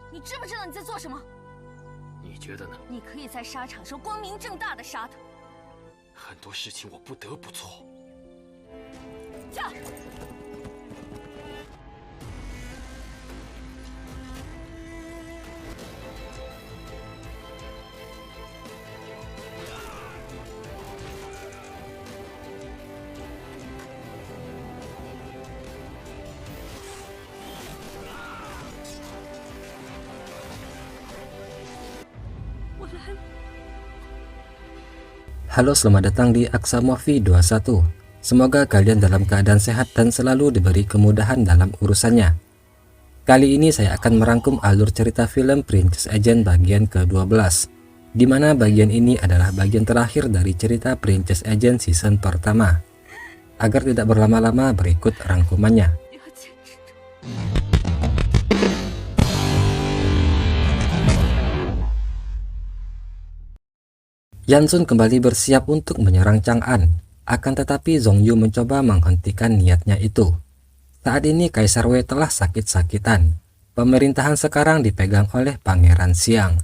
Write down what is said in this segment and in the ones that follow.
你知不知道你在做什么？你觉得呢？你可以在沙场上光明正大的杀他。很多事情我不得不做。驾！Halo, selamat datang di Aksa Movie 21. Semoga kalian dalam keadaan sehat dan selalu diberi kemudahan dalam urusannya. Kali ini saya akan merangkum alur cerita film Princess Agent bagian ke-12, di mana bagian ini adalah bagian terakhir dari cerita Princess Agent season pertama. Agar tidak berlama-lama, berikut rangkumannya. Yansun kembali bersiap untuk menyerang Chang'an, akan tetapi Zhongyu mencoba menghentikan niatnya itu. Saat ini Kaisar Wei telah sakit-sakitan. Pemerintahan sekarang dipegang oleh Pangeran Xiang.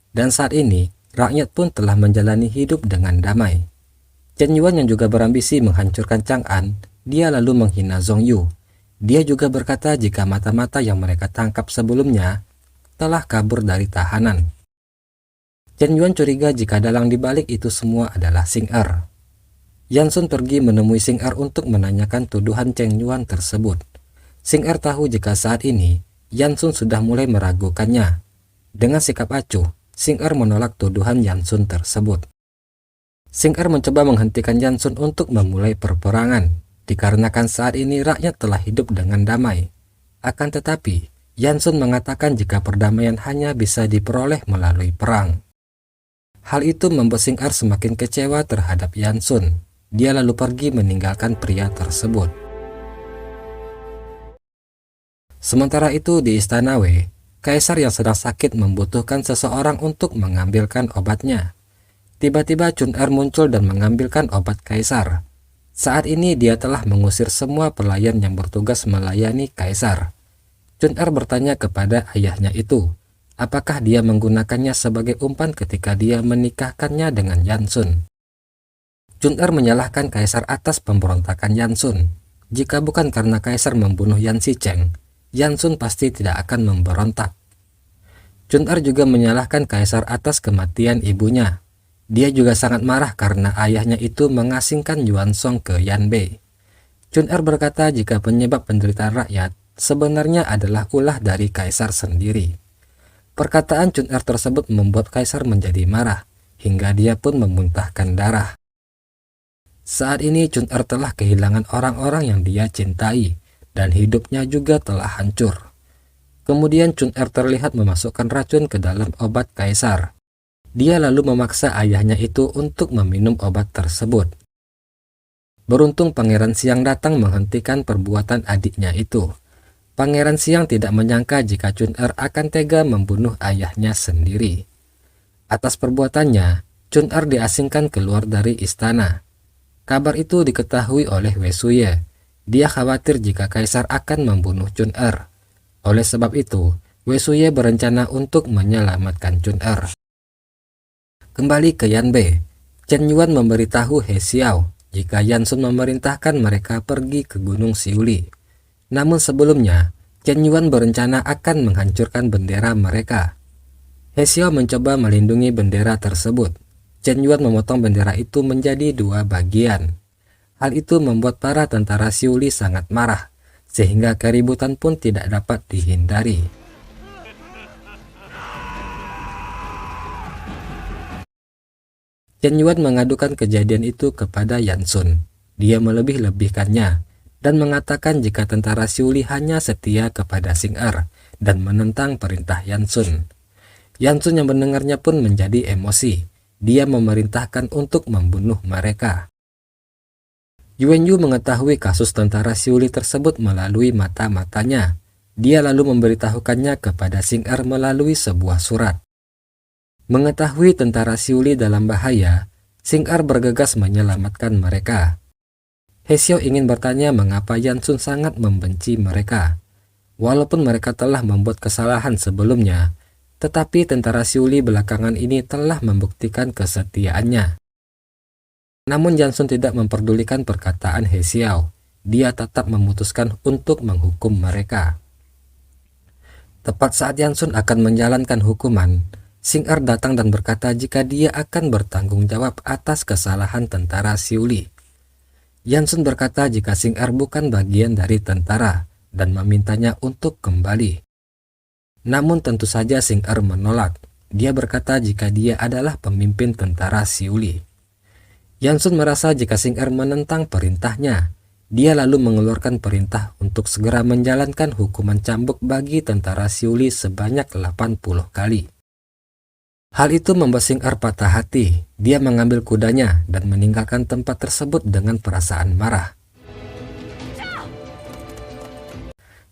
Dan saat ini, rakyat pun telah menjalani hidup dengan damai. Chen Yuan yang juga berambisi menghancurkan Chang'an, dia lalu menghina Zhongyu. Dia juga berkata jika mata-mata yang mereka tangkap sebelumnya telah kabur dari tahanan. Chen Yuan curiga jika dalang dibalik itu semua adalah Xing Er. Yansun pergi menemui Xing Er untuk menanyakan tuduhan Chen Yuan tersebut. Xing Er tahu jika saat ini Yansun sudah mulai meragukannya. Dengan sikap acuh, Xing Er menolak tuduhan Yansun tersebut. Xing Er mencoba menghentikan Yansun untuk memulai perperangan, dikarenakan saat ini rakyat telah hidup dengan damai. Akan tetapi, Yansun mengatakan jika perdamaian hanya bisa diperoleh melalui perang. Hal itu membuat Xing Er semakin kecewa terhadap Yansun. Dia lalu pergi meninggalkan pria tersebut. Sementara itu di Istana Wei, Kaisar yang sedang sakit membutuhkan seseorang untuk mengambilkan obatnya. Tiba-tiba Chun Er muncul dan mengambilkan obat Kaisar. Saat ini dia telah mengusir semua pelayan yang bertugas melayani Kaisar. Chun Er bertanya kepada ayahnya itu, apakah dia menggunakannya sebagai umpan ketika dia menikahkannya dengan Yansun. Chun Er menyalahkan Kaisar atas pemberontakan Yansun. Jika bukan karena Kaisar membunuh Yan Shicheng, Yansun pasti tidak akan memberontak. Chun Er juga menyalahkan Kaisar atas kematian ibunya. Dia juga sangat marah karena ayahnya itu mengasingkan Yuan Song ke Yanbei. Chun Er berkata jika penyebab penderitaan rakyat sebenarnya adalah ulah dari Kaisar sendiri. Perkataan Chun Er tersebut membuat Kaisar menjadi marah, hingga dia pun memuntahkan darah. Saat ini Chun Er telah kehilangan orang-orang yang dia cintai, dan hidupnya juga telah hancur. Kemudian Chun Er terlihat memasukkan racun ke dalam obat Kaisar. Dia lalu memaksa ayahnya itu untuk meminum obat tersebut. Beruntung Pangeran Xiang datang menghentikan perbuatan adiknya itu. Pangeran Xiang tidak menyangka jika Chun Er akan tega membunuh ayahnya sendiri. Atas perbuatannya, Chun Er diasingkan keluar dari istana. Kabar itu diketahui oleh Wei Suye. Dia khawatir jika Kaisar akan membunuh Chun Er. Oleh sebab itu, Wei Suye berencana untuk menyelamatkan Chun Er. Kembali ke Yanbei, Chen Yuan memberitahu He Xiao jika Yansun memerintahkan mereka pergi ke Gunung Siuli. Namun sebelumnya, Chen Yuan berencana akan menghancurkan bendera mereka. He Xiao mencoba melindungi bendera tersebut. Chen Yuan memotong bendera itu menjadi dua bagian. Hal itu membuat para tentara Siuli sangat marah, sehingga keributan pun tidak dapat dihindari. Chen Yuan mengadukan kejadian itu kepada Yansun. Dia melebih-lebihkannya dan mengatakan jika tentara Siuli hanya setia kepada Xing Er dan menentang perintah Yansun. Yansun yang mendengarnya pun menjadi emosi. Dia memerintahkan untuk membunuh mereka. Yuan Yu mengetahui kasus tentara Siuli tersebut melalui mata-matanya. Dia lalu memberitahukannya kepada Xing Er melalui sebuah surat. Mengetahui tentara Siuli dalam bahaya, Xing Er bergegas menyelamatkan mereka. He Xiao ingin bertanya mengapa Yansun sangat membenci mereka. Walaupun mereka telah membuat kesalahan sebelumnya, tetapi tentara Xiuli belakangan ini telah membuktikan kesetiaannya. Namun Jansun tidak memperdulikan perkataan He Xiao. Dia tetap memutuskan untuk menghukum mereka. Tepat saat Jansun akan menjalankan hukuman, Xing Er datang dan berkata jika dia akan bertanggung jawab atas kesalahan tentara Xiuli. Jansun berkata jika Xing Er bukan bagian dari tentara dan memintanya untuk kembali. Namun tentu saja Xing Er menolak. Dia berkata jika dia adalah pemimpin tentara Xiuli. Jansun merasa jika Xing Er menentang perintahnya. Dia lalu mengeluarkan perintah untuk segera menjalankan hukuman cambuk bagi tentara Xiuli sebanyak 80 kali. Hal itu membuat Xing Er patah hati. Dia mengambil kudanya dan meninggalkan tempat tersebut dengan perasaan marah.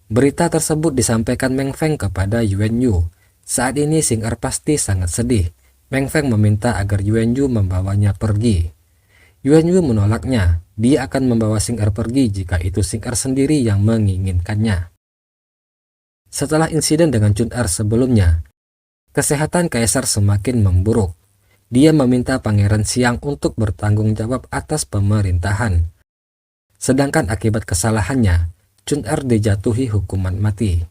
Berita tersebut disampaikan Meng Feng kepada Yuan Yu. Saat ini Xing Er pasti sangat sedih. Meng Feng meminta agar Yuan Yu membawanya pergi. Yuan Yu menolaknya. Dia akan membawa Xing Er pergi jika itu Xing Er sendiri yang menginginkannya. Setelah insiden dengan Chun Er sebelumnya, kesehatan Kaisar semakin memburuk. Dia meminta Pangeran Xiang untuk bertanggung jawab atas pemerintahan. Sedangkan akibat kesalahannya, Chun Er dijatuhi hukuman mati.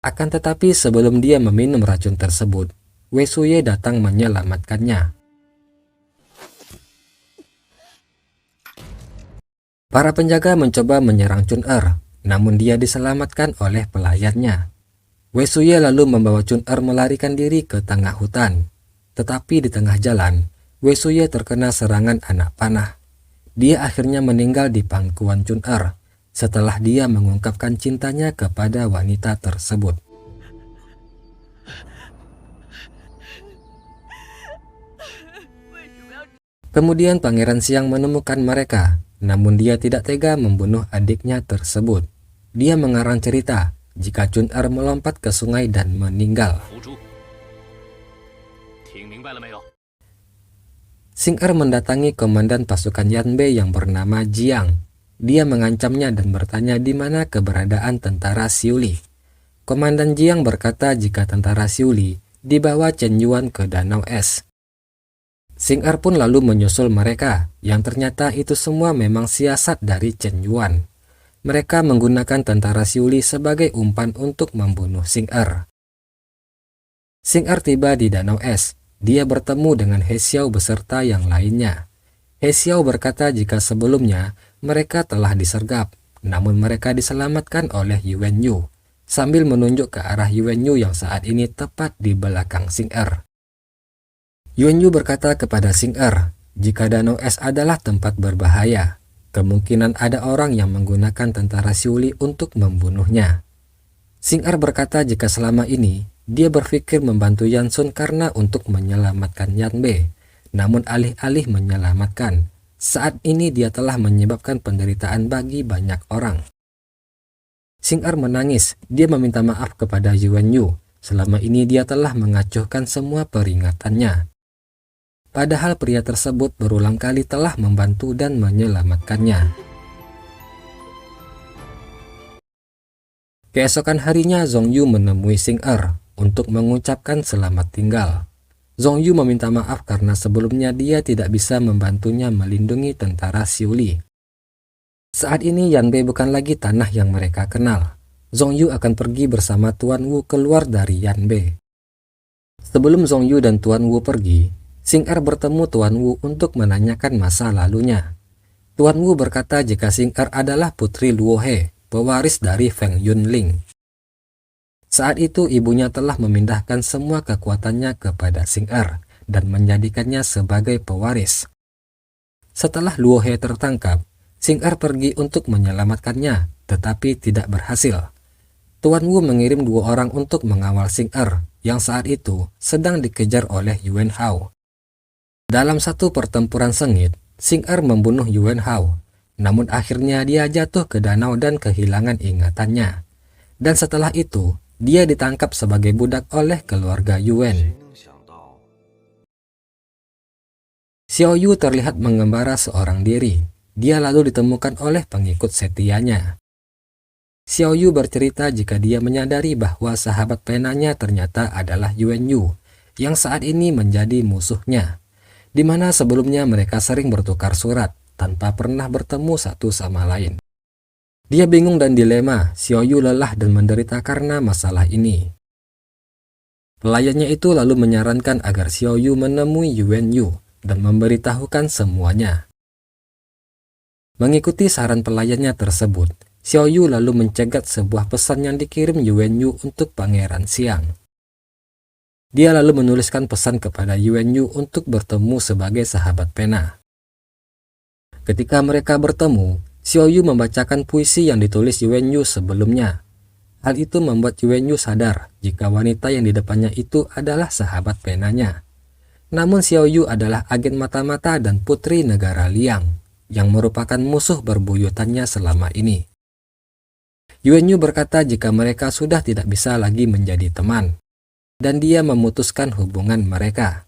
Akan tetapi sebelum dia meminum racun tersebut, Wei Suye datang menyelamatkannya. Para penjaga mencoba menyerang Chun Er, namun dia diselamatkan oleh pelayannya. Wei Suye lalu membawa Chun Er melarikan diri ke tengah hutan. Tetapi di tengah jalan, Wei Suye terkena serangan anak panah. Dia akhirnya meninggal di pangkuan Chun Er setelah dia mengungkapkan cintanya kepada wanita tersebut. Kemudian Pangeran Xiang menemukan mereka, namun dia tidak tega membunuh adiknya tersebut. Dia mengarang cerita jika Chun Er melompat ke sungai dan meninggal. Xing Er mendatangi komandan pasukan Yanbei yang bernama Jiang. Dia mengancamnya dan bertanya di mana keberadaan tentara Xiuli. Komandan Jiang berkata jika tentara Xiuli dibawa Chen Yuan ke Danau Es. Xing Er pun lalu menyusul mereka, yang ternyata itu semua memang siasat dari Chen Yuan. Mereka menggunakan tentara Xiuli sebagai umpan untuk membunuh Xing Er. Xing Er tiba di Danau Es. Dia bertemu dengan He Xiao beserta yang lainnya. He Xiao berkata jika sebelumnya mereka telah disergap, namun mereka diselamatkan oleh Yuan Yu, sambil menunjuk ke arah Yuan Yu yang saat ini tepat di belakang Xing Er. Yuan Yu berkata kepada Xing Er, jika Danau Es adalah tempat berbahaya, kemungkinan ada orang yang menggunakan tentara Xiuli untuk membunuhnya. Xing Er berkata jika selama ini dia berpikir membantu Jansun karena untuk menyelamatkan Yanbei, namun alih-alih menyelamatkan, saat ini dia telah menyebabkan penderitaan bagi banyak orang. Xing Er menangis. Dia meminta maaf kepada Yuan Yu. Selama ini dia telah mengacuhkan semua peringatannya. Padahal pria tersebut berulang kali telah membantu dan menyelamatkannya. Keesokan harinya Zhong Yu menemui Xing Er untuk mengucapkan selamat tinggal. Zhong Yu meminta maaf karena sebelumnya dia tidak bisa membantunya melindungi tentara Xiuli. Saat ini Yanbei bukan lagi tanah yang mereka kenal. Zhong Yu akan pergi bersama Tuan Wu keluar dari Yanbei. Sebelum Zhong Yu dan Tuan Wu pergi, Xing Er bertemu Tuan Wu untuk menanyakan masa lalunya. Tuan Wu berkata jika Xing Er adalah putri Luo He, pewaris dari Feng Yunling. Saat itu ibunya telah memindahkan semua kekuatannya kepada Xing Er dan menjadikannya sebagai pewaris. Setelah Luo He tertangkap, Xing Er pergi untuk menyelamatkannya, tetapi tidak berhasil. Tuan Wu mengirim 2 orang untuk mengawal Xing Er yang saat itu sedang dikejar oleh Yuan Hao. Dalam satu pertempuran sengit, Xing Er membunuh Yuan Hao, namun akhirnya dia jatuh ke danau dan kehilangan ingatannya. Dan setelah itu, dia ditangkap sebagai budak oleh keluarga Yuan. Xiao Yu terlihat mengembara seorang diri. Dia lalu ditemukan oleh pengikut setianya. Xiao Yu bercerita jika dia menyadari bahwa sahabat penanya ternyata adalah Yuan Yu yang saat ini menjadi musuhnya, di mana sebelumnya mereka sering bertukar surat tanpa pernah bertemu satu sama lain. Dia bingung dan dilema. Xiao Yu lelah dan menderita karena masalah ini. Pelayannya itu lalu menyarankan agar Xiao Yu menemui Yuan Yu dan memberitahukan semuanya. Mengikuti saran pelayannya tersebut, Xiao Yu lalu mencegat sebuah pesan yang dikirim Yuan Yu untuk Pangeran Xiang. Dia lalu menuliskan pesan kepada Yuan Yu untuk bertemu sebagai sahabat pena. Ketika mereka bertemu, Xiao Yu membacakan puisi yang ditulis Yuan Yu sebelumnya. Hal itu membuat Yuan Yu sadar jika wanita yang di depannya itu adalah sahabat penanya. Namun Xiao Yu adalah agen mata-mata dan putri negara Liang, yang merupakan musuh berbuyutannya selama ini. Yuan Yu berkata jika mereka sudah tidak bisa lagi menjadi teman, dan dia memutuskan hubungan mereka.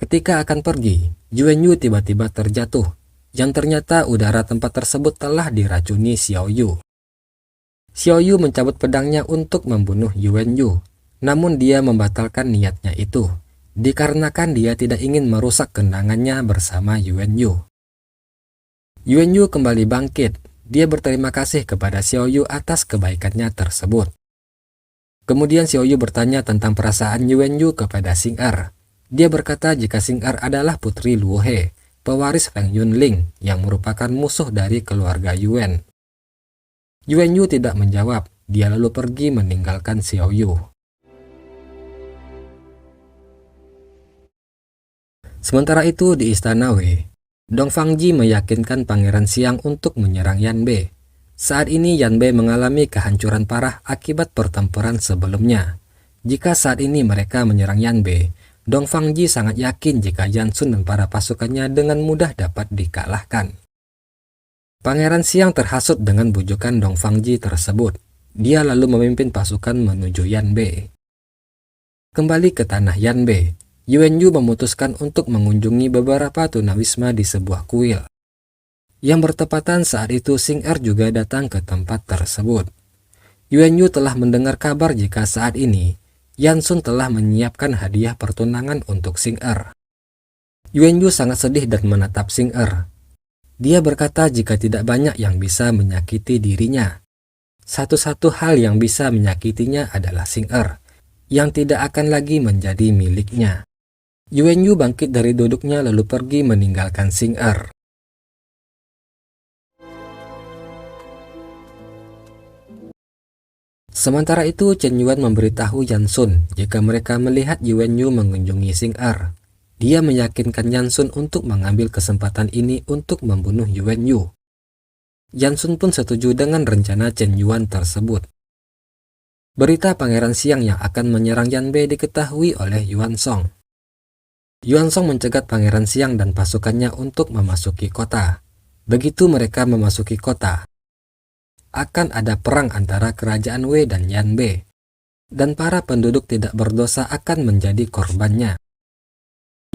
Ketika akan pergi, Yuan Yu tiba-tiba terjatuh, yang ternyata udara tempat tersebut telah diracuni Xiao Yu. Xiao Yu mencabut pedangnya untuk membunuh Yuan Yu, namun dia membatalkan niatnya itu, dikarenakan dia tidak ingin merusak kenangannya bersama Yuan Yu. Yuan Yu kembali bangkit. Dia berterima kasih kepada Xiao Yu atas kebaikannya tersebut. Kemudian Xiao Yu bertanya tentang perasaan Yuan Yu kepada Xing Er. Dia berkata jika Xing Er adalah putri Luo He, pewaris Feng Yunling yang merupakan musuh dari keluarga Yuan. Yuan Yu tidak menjawab. Dia lalu pergi meninggalkan Xiao Yu. Sementara itu di Istana Wei, Dong Fangji meyakinkan Pangeran Xiang untuk menyerang Yanbei. Saat ini Yanbei mengalami kehancuran parah akibat pertempuran sebelumnya. Jika saat ini mereka menyerang Yanbei, Dong Fangji sangat yakin jika Yansun dan para pasukannya dengan mudah dapat dikalahkan. Pangeran Xiang terhasut dengan bujukan Dong Fangji tersebut. Dia lalu memimpin pasukan menuju Yanbei. Kembali ke tanah Yanbei, Yuan Yu memutuskan untuk mengunjungi beberapa tunawisma di sebuah kuil. Yang bertepatan saat itu Xing Er juga datang ke tempat tersebut. Yuan Yu telah mendengar kabar jika saat ini Yansun telah menyiapkan hadiah pertunangan untuk Xing Er. Yuan Yu sangat sedih dan menatap Xing Er. Dia berkata jika tidak banyak yang bisa menyakiti dirinya. Satu-satu hal yang bisa menyakitinya adalah Xing Er, yang tidak akan lagi menjadi miliknya. Yuan Yu bangkit dari duduknya lalu pergi meninggalkan Xing Er. Sementara itu Chen Yuan memberitahu Yansun jika mereka melihat Yuan Yu mengunjungi Xing Er. Dia meyakinkan Yansun untuk mengambil kesempatan ini untuk membunuh Yuan Yu. Yansun pun setuju dengan rencana Chen Yuan tersebut. Berita Pangeran Xiang yang akan menyerang Yanbei diketahui oleh Yuan Song. Yuan Song mencegat Pangeran Xiang dan pasukannya untuk memasuki kota. Begitu mereka memasuki kota, akan ada perang antara kerajaan Wei dan Yanbei, dan para penduduk tidak berdosa akan menjadi korbannya.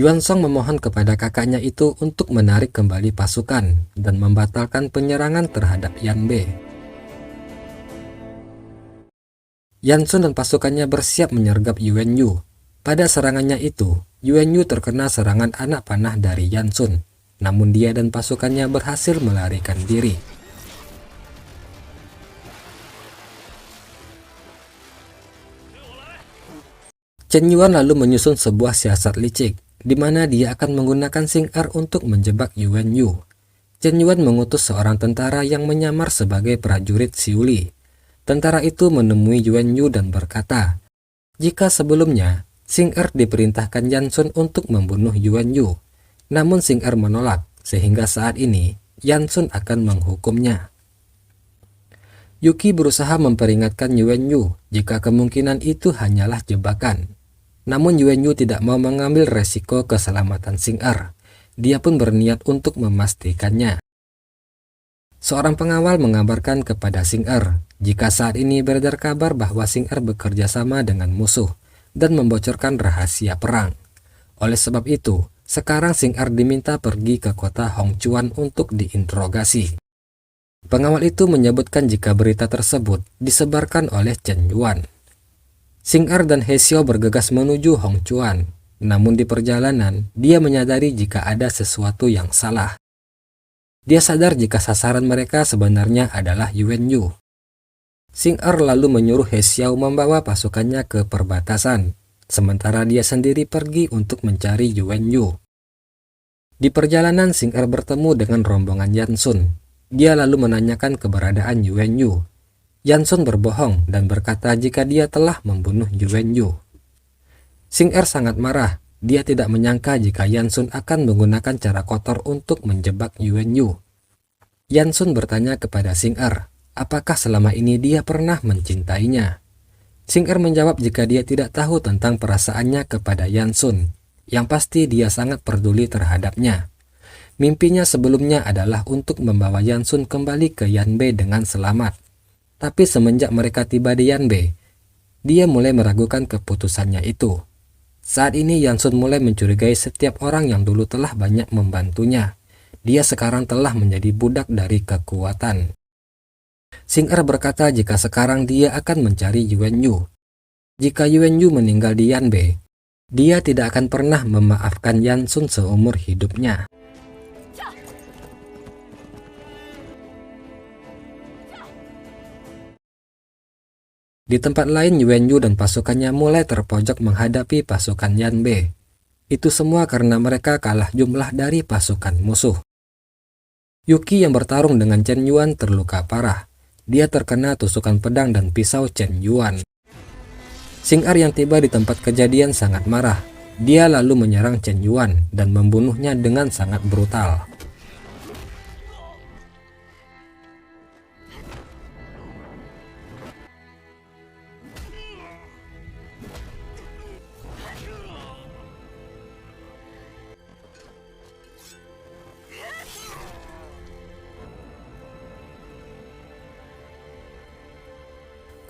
Yuan Song memohon kepada kakaknya itu untuk menarik kembali pasukan dan membatalkan penyerangan terhadap Yanbei. Yansun dan pasukannya bersiap menyergap Yuan Yu. Pada serangannya itu, Yuan Yu terkena serangan anak panah dari Yansun, namun dia dan pasukannya berhasil melarikan diri. Chen Yuan lalu menyusun sebuah siasat licik, di mana dia akan menggunakan Xing Er untuk menjebak Yuan Yu. Chen Yuan mengutus seorang tentara yang menyamar sebagai prajurit Xiuli. Tentara itu menemui Yuan Yu dan berkata, jika sebelumnya Xing Er diperintahkan Yansun untuk membunuh Yuan Yu, namun Xing Er menolak, sehingga saat ini Yansun akan menghukumnya. Yuki berusaha memperingatkan Yuan Yu jika kemungkinan itu hanyalah jebakan. Namun Yuan Yu tidak mau mengambil resiko keselamatan Xing Er. Dia pun berniat untuk memastikannya. Seorang pengawal mengabarkan kepada Xing Er jika saat ini beredar kabar bahwa Xing Er bekerja sama dengan musuh dan membocorkan rahasia perang. Oleh sebab itu, sekarang Xing Er diminta pergi ke kota Hongchuan untuk diinterogasi. Pengawal itu menyebutkan jika berita tersebut disebarkan oleh Chen Yuan. Xing Er dan He Xiao bergegas menuju Hong Chuan. Namun di perjalanan, dia menyadari jika ada sesuatu yang salah. Dia sadar jika sasaran mereka sebenarnya adalah Yuan Yu. Xing Er lalu menyuruh He Xiao membawa pasukannya ke perbatasan, sementara dia sendiri pergi untuk mencari Yuan Yu. Di perjalanan, Xing Er bertemu dengan rombongan Yan Sun. Dia lalu menanyakan keberadaan Yuan Yu. Yan Sun berbohong dan berkata jika dia telah membunuh Yuan Yu. Xing Er sangat marah. Dia tidak menyangka jika Yan Sun akan menggunakan cara kotor untuk menjebak Yuan Yu. Yan Sun bertanya kepada Xing Er, apakah selama ini dia pernah mencintainya? Xing Er menjawab jika dia tidak tahu tentang perasaannya kepada Yan Sun. Yang pasti dia sangat peduli terhadapnya. Mimpinya sebelumnya adalah untuk membawa Yan Sun kembali ke Yanbei dengan selamat. Tapi semenjak mereka tiba di Yanbei, dia mulai meragukan keputusannya itu. Saat ini Yan Sun mulai mencurigai setiap orang yang dulu telah banyak membantunya. Dia sekarang telah menjadi budak dari kekuatan. Xing Er berkata jika sekarang dia akan mencari Yuan Yu. Jika Yuan Yu meninggal di Yanbei, dia tidak akan pernah memaafkan Yan Sun seumur hidupnya. Di tempat lain, Yuan Yu dan pasukannya mulai terpojok menghadapi pasukan Yanbei. Itu semua karena mereka kalah jumlah dari pasukan musuh. Yuki yang bertarung dengan Chen Yuan terluka parah. Dia terkena tusukan pedang dan pisau Chen Yuan. Xing Er yang tiba di tempat kejadian sangat marah. Dia lalu menyerang Chen Yuan dan membunuhnya dengan sangat brutal.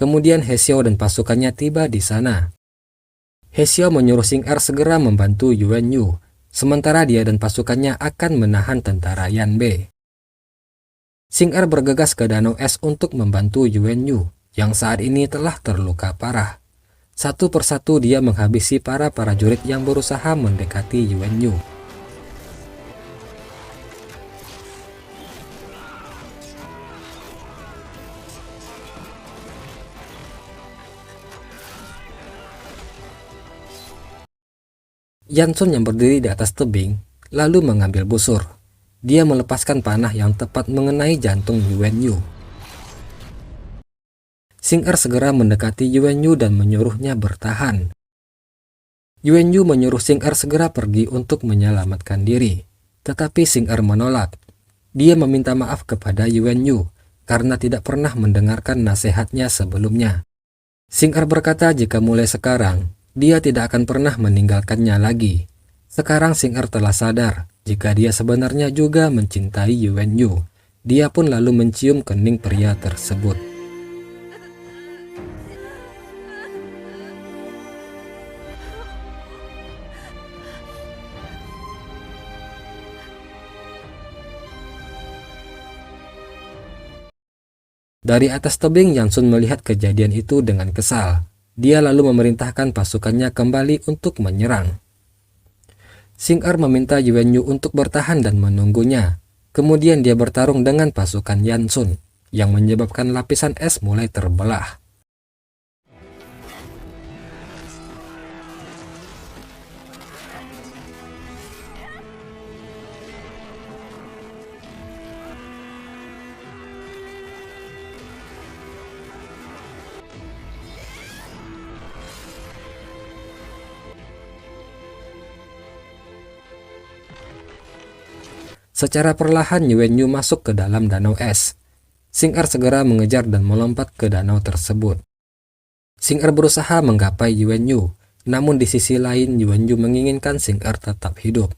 Kemudian He Xiao dan pasukannya tiba di sana. He Xiao menyuruh Xing Er segera membantu Yuan Yu, sementara dia dan pasukannya akan menahan tentara Yanbei. Xing Er bergegas ke Danau Es untuk membantu Yuan Yu, yang saat ini telah terluka parah. Satu persatu dia menghabisi para prajurit yang berusaha mendekati Yuan Yu. Yan Sun yang berdiri di atas tebing lalu mengambil busur. Dia melepaskan panah yang tepat mengenai jantung Yuan Yu. Xing Er segera mendekati Yuan Yu dan menyuruhnya bertahan. Yuan Yu menyuruh Xing Er segera pergi untuk menyelamatkan diri. Tetapi Xing Er menolak. Dia meminta maaf kepada Yuan Yu karena tidak pernah mendengarkan nasihatnya sebelumnya. Xing Er berkata jika mulai sekarang, dia tidak akan pernah meninggalkannya lagi. Sekarang Xing Er telah sadar jika dia sebenarnya juga mencintai Yuan Yu. Dia pun lalu mencium kening pria tersebut. Dari atas tebing, Yan Sun melihat kejadian itu dengan kesal. Dia lalu memerintahkan pasukannya kembali untuk menyerang. Xing Er meminta Yuan Yu untuk bertahan dan menunggunya. Kemudian dia bertarung dengan pasukan Yan Sun, yang menyebabkan lapisan es mulai terbelah. Secara perlahan Yuan Yu masuk ke dalam danau es. Xing Er segera mengejar dan melompat ke danau tersebut. Xing Er berusaha menggapai Yuan Yu, namun di sisi lain Yuan Yu menginginkan Xing Er tetap hidup.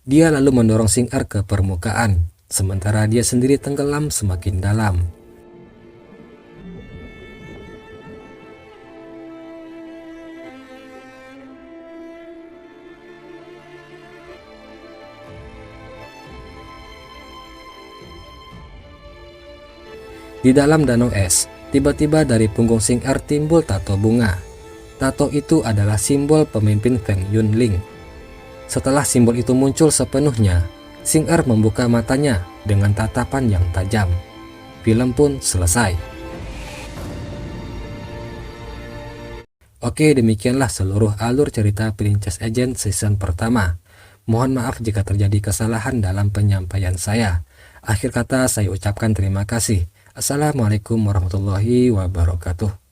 Dia lalu mendorong Xing Er ke permukaan, sementara dia sendiri tenggelam semakin dalam. Di dalam danau es, tiba-tiba dari punggung Xing Er timbul tato bunga. Tato itu adalah simbol pemimpin Feng Yunling. Setelah simbol itu muncul sepenuhnya, Xing Er membuka matanya dengan tatapan yang tajam. Film pun selesai. Oke, demikianlah seluruh alur cerita Princess Agent season pertama. Mohon maaf jika terjadi kesalahan dalam penyampaian saya. Akhir kata saya ucapkan terima kasih. Assalamualaikum warahmatullahi wabarakatuh.